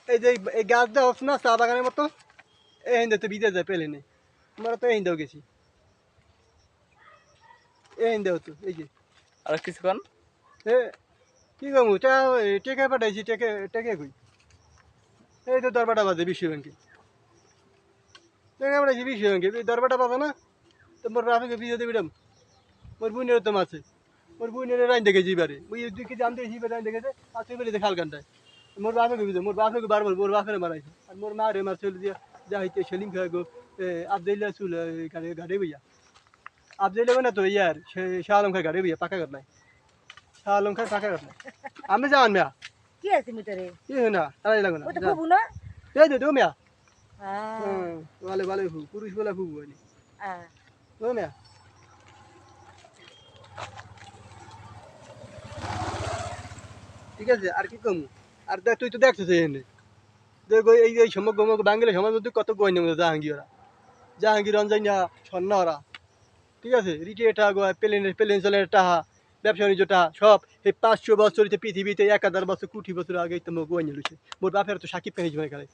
এই যে এই গাছ দেওয়া হচ্ছে না চা বাগানের মতো, এই হিন্দে তো বিদেশ যায় পেলে নেই, আমরা তো এই হিন্দেও গেছি, এই হিন্দেও তো এই যে আর কিছুক্ষণ এ কি কমু টেকে পাঠাইছি, টেকে টেকে কই এই তো দরবারটা বাজে বিশ্ব ব্যাংকে, টেকে পাঠাইছি বিশ্ব ব্যাংকে, এই দরবারটা বাজে না তো মোর বাপেকে বিয়ে দেবি মোর বুনের তো মাছে, মোর বুনের রাইন দেখেছি এবারে ওই 2 কেজি আনতে এসে রাইন দেখেছে আর তুই বেরিয়ে খাল কান্টায় মোর বাপেকে বিয়ে মোর বাপেকে বারবার মোর বাপের মারাইছে আর মোর মা রে মার চলে দিয়া যা হইতে সেলিম খায় গো আবদুল্লাহ চুল গাড়ি গাড়ি বইয়া আবদুল্লাহ না তো ইয়ার শাহ আলম খায় গাড়ি বইয়া পাকা ঘর নাই, শাহ আলম খায় পাকা ঘর নাই, আমি যাওয়ান মিয়া কি আছে মিটারে কি না তাই লাগো না ওই তো খুব না এই যে তুমি মিয়া হ্যাঁ ভালো ভালো পুরুষ বলে খুব হয়নি হ্যাঁ তুমি মিয়া ঠিক আছে আর কি কমু আর দেখ তুই তো দেখছিস এখানে দেখ এই এই সমগ্র বাঙালি সমাজ মধ্যে কত গয়না জাহাঙ্গীরা জাহাঙ্গীর অঞ্জনা স্বর্ণ ওরা ঠিক আছে রিটের টাকা প্লেন চলের টাকা ব্যবসা বাণিজ্য টাকা সব এই 500 বছর পৃথিবীতে 1000 বছর কোটি বছর আগে তো গয়না লুছে মোর বাপের তো সাকিব খান হিসেবে খেলে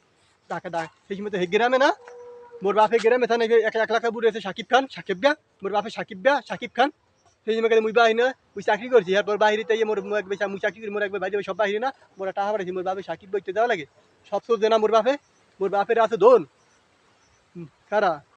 টাকা টাকা সেই সময় তো হে গ্রামে না মোর বাপের গ্রামে থানে 1 লাখ বুড়ে আছে সাকিব খান সাকিব গা মোর বাপের সাকিব খান সেই সময় মুই বাহি না মুই চাকরি করছি এরপর বাহিরে তাই মোর মুই চাকরি করি মোর একবার বাইরে সব বাহিরে না মোরা টাকা পাঠাইছি মোর বাপে সাকিব বইতে দেওয়া লাগে সব সোজ না মোর বাপের আছে দোন কারা